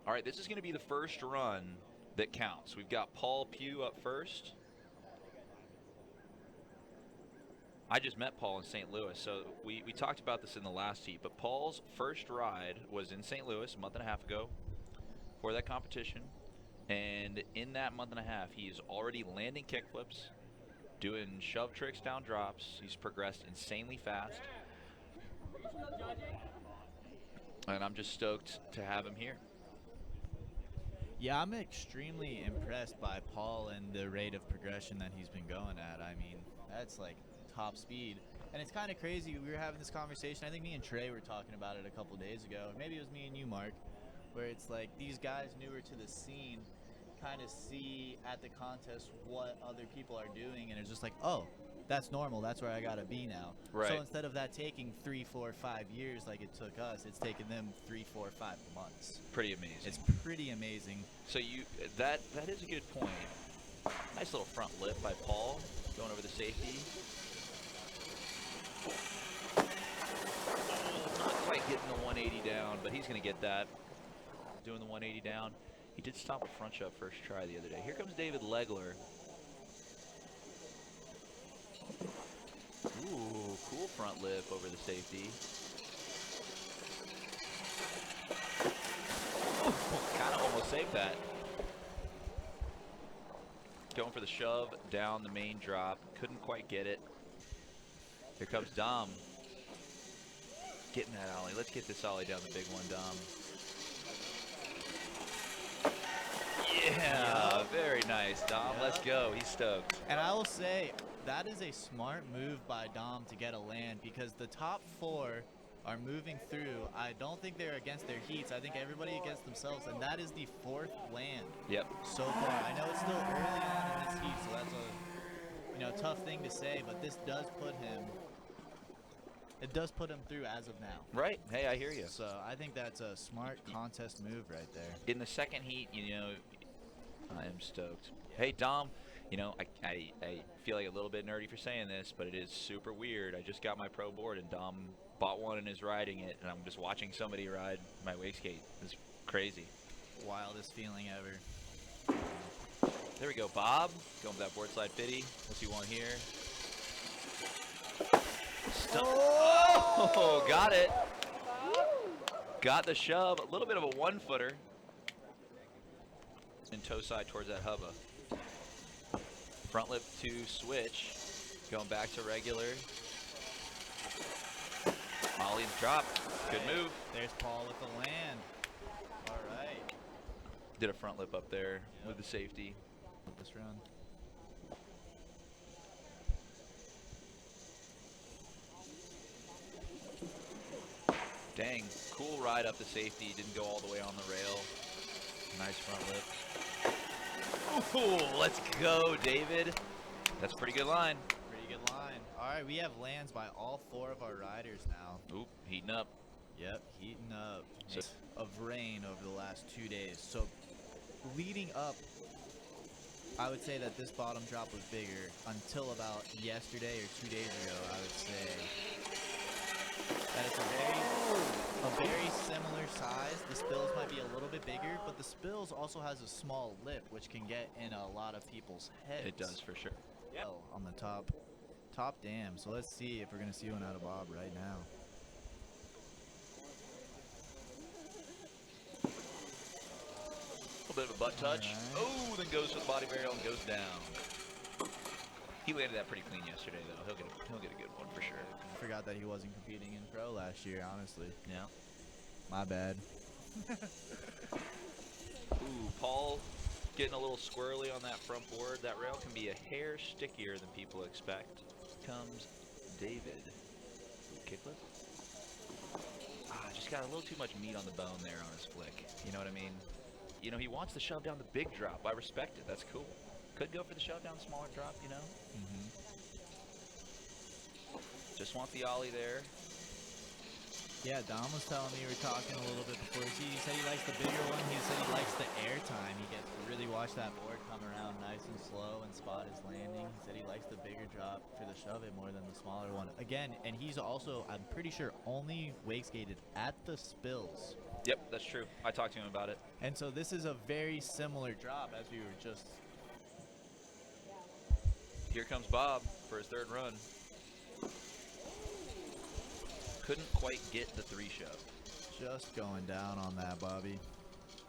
All right, this is going to be the first run that counts. We've got Paul Pugh up first. I just met Paul in St. Louis, so we talked about this in the last heat, but Paul's first ride was in St. Louis a month and a half ago for that competition. And in that month and a half, he's already landing kickflips, doing shove tricks down drops. He's progressed insanely fast. And I'm just stoked to have him here. Yeah, I'm extremely impressed by Paul and the rate of progression that he's been going at. I mean, that's like top speed. And it's kind of crazy. We were having this conversation. I think me and Trey were talking about it a couple days ago. Maybe it was me and you, Mark, where it's like these guys newer to the scene kind of see at the contest what other people are doing, and it's just like, oh, that's normal. That's where I gotta be now. Right. So instead of that taking 3, 4, 5 years like it took us, it's taken them 3, 4, 5 months. Pretty amazing. It's pretty amazing. So that is a good point. Nice little front lip by Paul, going over the safety. Not quite getting the 180 down, but he's going to get that. Doing the 180 down. He did stop a front shove first try the other day. Here comes David Legler. Ooh, cool front lip over the safety. Kind of almost saved that. Going for the shove down the main drop. Couldn't quite get it. Here comes Dom. Getting that ollie. Let's get this ollie down the big one, Dom. Yeah, very nice, Dom. Yeah. Let's go. He's stoked. And I will say, that is a smart move by Dom to get a land, because the top 4 are moving through. I don't think they're against their heats. I think everybody against themselves, and that is the 4th land. Yep. So far. I know it's still early on in this heat, so that's a tough thing to say, but this does put him. It does put him through as of now. Right. Hey, I hear you. So I think that's a smart contest move right there. In the second heat, I am stoked. Hey, Dom, I feel like a little bit nerdy for saying this, but it is super weird. I just got my pro board, and Dom bought one and is riding it, and I'm just watching somebody ride my Wakeskate. It's crazy. Wildest feeling ever. There we go, Bob. Going with that board slide 50. What's he want here? Oh, got it. Got the shove. A little bit of a 1-footer. And toe side towards that hubba. Front lip to switch. Going back to regular. Ollie and drop. Good move. There's Paul with the land. All right. Did a front lip up there with the safety. This round. Dang, cool ride up the safety. Didn't go all the way on the rail. Nice front lip. Ooh, let's go, David. That's a pretty good line. Pretty good line. All right, we have lands by all 4 of our riders now. Oop, heating up. Yep, heating up. Of rain over the last 2 days. So leading up, I would say that this bottom drop was bigger until about yesterday or 2 days ago. I would say that it's a very similar size. The spills might be a little bit bigger, but the spills also has a small lip, which can get in a lot of people's heads. It does for sure. Yep. On the top dam. So let's see if we're gonna see one out of Bob right now. A little bit of a butt touch. Right. Oh, then goes for the body barrel and goes down. He landed that pretty clean yesterday, though. He'll get a good one for sure. I forgot that he wasn't competing in pro last year, honestly. Yeah. My bad. Ooh, Paul getting a little squirrely on that front board. That rail can be a hair stickier than people expect. Comes David. Ooh, kickflip. Just got a little too much meat on the bone there on his flick. You know what I mean? He wants to shove down the big drop. I respect it. That's cool. Could go for the shove down smaller drop, Mm-hmm. Just want the ollie there. Yeah, Dom was telling me, we were talking a little bit before. He said he likes the bigger one. He said he likes the air time. He gets to really watch that board come around nice and slow and spot his landing. He said he likes the bigger drop for the shove it more than the smaller one. Again, and he's also, I'm pretty sure, only wake skated at the spills. Yep, that's true. I talked to him about it. And so this is a very similar drop as we were just. Here comes Bob for his third run. Couldn't quite get the 3 shove. Just going down on that, Bobby.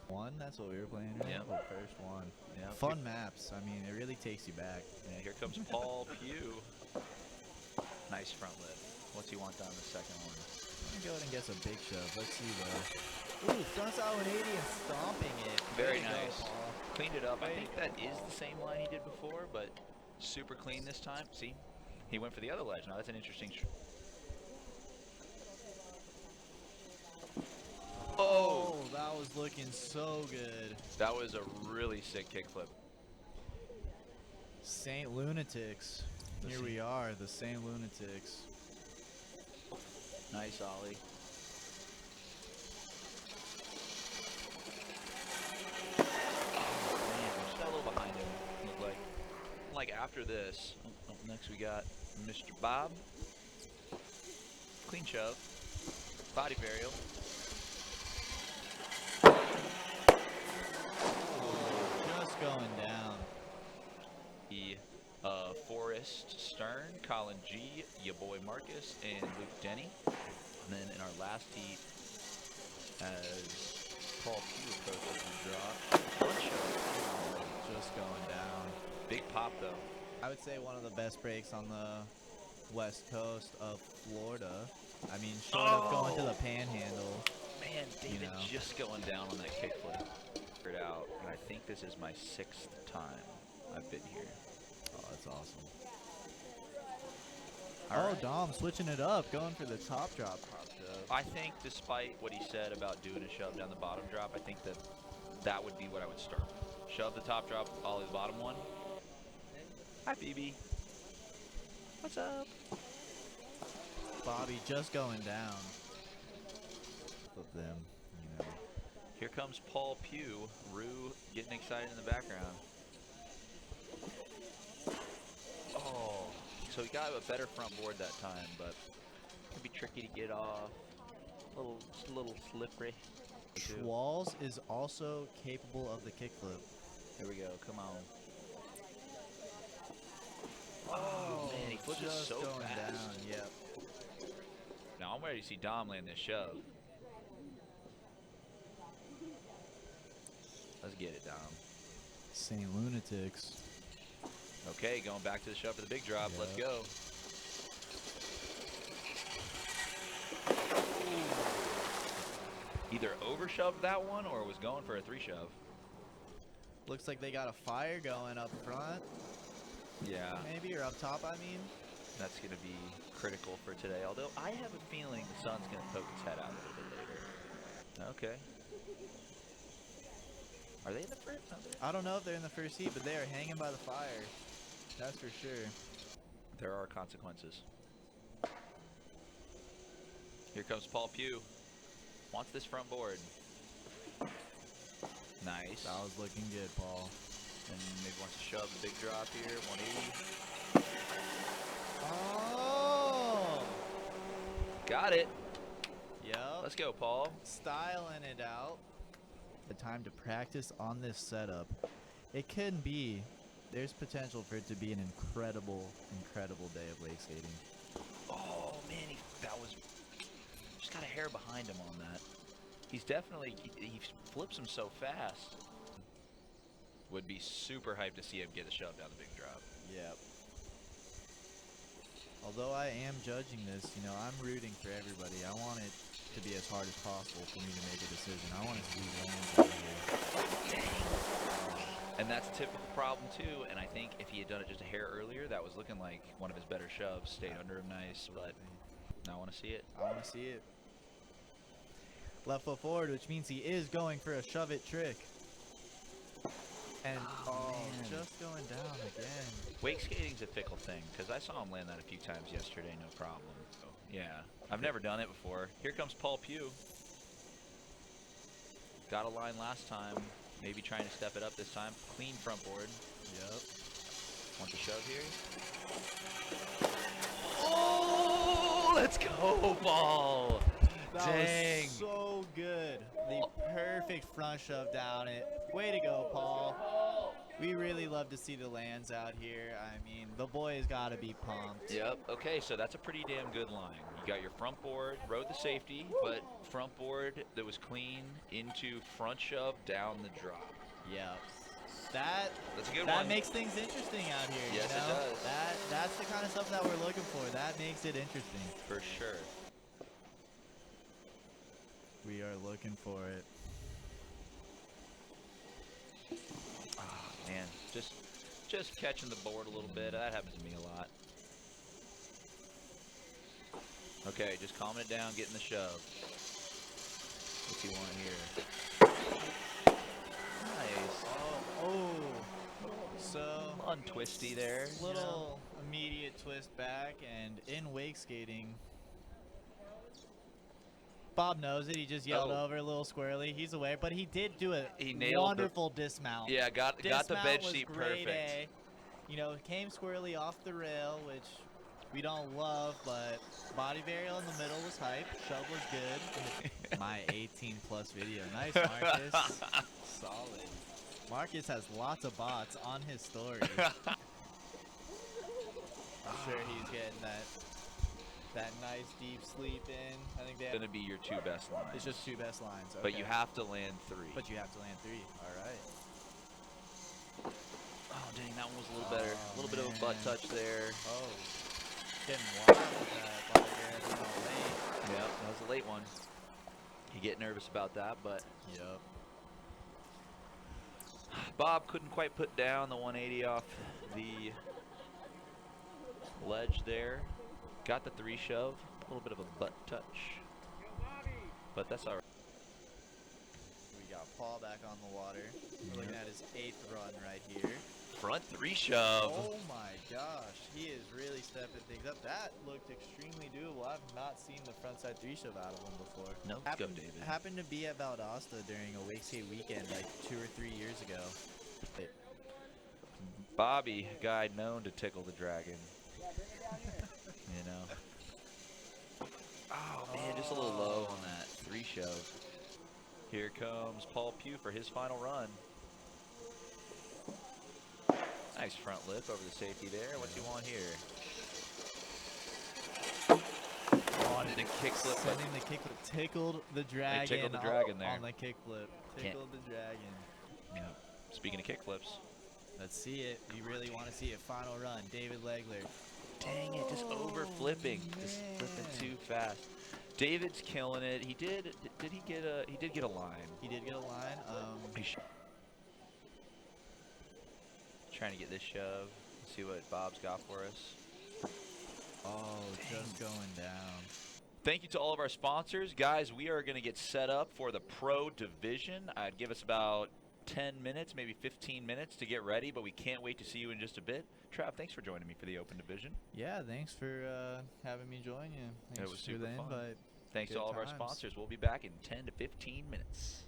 One, that's what we were playing, right? Yep. Oh, first one. Yep. Fun maps. I mean, it really takes you back. Yeah, here comes Paul Pugh. Nice front lip. What's he want down the second one? Let me go ahead and get some big shove. Let's see, though. Ooh, frontside 180 and stomping it. Very Way to go, nice. Paul. Cleaned it up. I think that is the same line he did before, but super clean this time. See? He went for the other ledge. Now that's an interesting... Oh, that was looking so good. That was a really sick kickflip. Saint Lunatics. Here we are, the Saint Lunatics. Nice ollie. Oh, man, just got a little behind him, looked like. Like after this, next we got Mr. Bob. Clean shove. Body burial. Just going down. The Forrest Stern, Colin G, your boy Marcus, and Luke Denny. And then in our last heat, as Paul Pugh approaches the drop, Just going down. big pop though. I would say one of the best breaks on the west coast of Florida. I mean, short of going to the panhandle. Man, David know. just going down on that kickflip. Figured it out, and I think this is my 6th time I've been here. Oh, that's awesome. All Oh, right. Dom switching it up, going for the top drop. I think despite what he said about doing a shove down the bottom drop, I think that that would be what I would start with. Shove the top drop, ollie the bottom one. Hi, BB. What's up? Bobby just going down. Of them, you know. Here comes Paul Pugh. Rue getting excited in the background. Oh, so he got a better front board that time, but it can be tricky to get off. Just a little slippery. Schwalls is also capable of the kickflip. Here we go. Come on. Oh, man, he flipped it just so going fast. down. Yep. Now I'm ready to see Dom land this shove. Let's get it, Dom. Saint Lunatics. Okay, going back to the shove for the big drop. Let's Yep. go. Either overshoved that one or was going for a 3 shove. Looks like they got a fire going up front, Yeah, maybe, or up top, I mean. that's going to be critical for today. Although I have a feeling the sun's going to poke its head out a little bit later. Okay. Are they in the first? No, I don't know if they're in the first heat, but they are hanging by the fire. That's for sure. there are consequences. Here comes Paul Pugh. Wants this front board. Nice. That was looking good, Paul. And maybe wants to shove the big drop here. 180. Oh! Got it. Yep. Let's go, Paul. Styling it out. The time to practice on this setup. It can be. There's potential for it to be an incredible, incredible day of wake skating. Oh, man, that was... Just got a hair behind him on that. He's definitely... He flips him so fast. Would be super hyped to see him get a shove down the big drop. Yep. Although I am judging this, you know, I'm rooting for everybody. I want it to be as hard as possible for me to make a decision. I want to see lands out here. And that's a typical problem, too. And I think if he had done it just a hair earlier, that was looking like one of his better shoves. Stayed under him nice, but now I want to see it. I want to see it. Left foot forward, which means he is going for a shove it trick. And man. just going down again. Wake skating's a fickle thing, because I saw him land that a few times yesterday, no problem. So, yeah, I've never done it before. Here comes Paul Pugh. Got a line last time, maybe trying to step it up this time. Clean front board. Yep. Want the shove here? Oh, let's go, Paul. That Dang. was so good. The perfect front shove down it. Way to go, Paul. We really love to see the lands out here. I mean, the boy's got to be pumped. Yep. Okay, so that's a pretty damn good line. You got your front board, rode the safety, but front board that was clean into front shove down the drop. Yep. That's a good one. That makes things interesting out here. Yes, you know? it does. That's the kind of stuff that we're looking for. That makes it interesting. For sure. We are looking for it. Oh, man, just catching the board a little bit. That happens to me a lot. Okay, just calming it down, getting the shove. What's he want here? Nice. Oh. So untwisty there. Little immediate twist back, and in wake skating, Bob knows it. He just yelled over a little squirrely. He's away, but he did do a wonderful dismount. Yeah, got the bed sheet perfect. You know, came squirrely off the rail, which we don't love, but body burial in the middle was hype. Shove was good. My 18+ video. Nice, Marcus. Solid. Marcus has lots of bots on his story. I'm sure he's getting that nice deep sleep in. I think that's gonna be your 2 best lines. It's just 2 best lines. Okay. But you have to land 3. But you have to land 3. All right. Oh dang, that one was a little better. A little bit of a butt touch there. Oh, getting wild with that body bear late. Yep, that was a late one. You get nervous about that, but yep. Bob couldn't quite put down the 180 off the ledge there. Got the 3 shove, a little bit of a butt touch, but that's all right. We got Paul back on the water. We're looking at his 8th run right here. Front 3 shove. Oh my gosh, he is really stepping things up. That looked extremely doable. I've not seen the front side 3 shove out of him before. No, let's go, David. Happened to be at Valdosta during a Wakeskate weekend like 2 or 3 years ago. Bobby, guy known to tickle the dragon. You know. Oh man, just a little low on that 3 shove. Here comes Paul Pugh for his final run. Nice front lip over the safety there. What's he want here? Wanted a kickflip. Sending the kickflip. Tickled the dragon. Tickled the dragon there. On the kickflip. Tickled the dragon. Yeah. Speaking of kickflips. Let's see it. You really want to see it. Final run. David Legler. Dang it, just over flipping. Just flipping too fast. David's killing it. He did he get a line. He did get a line. Trying to get this shove. See what Bob's got for us. Oh, dang. Just going down. Thank you to all of our sponsors. Guys, we are going to get set up for the Pro Division. I'd give us about 10 minutes, maybe 15 minutes to get ready, but we can't wait to see you in just a bit. Trav, thanks for joining me for the Open Division. Yeah, thanks for having me join you. Thanks it was super fun. Invite. Thanks Good to all of our times. sponsors. We'll be back in 10 to 15 minutes.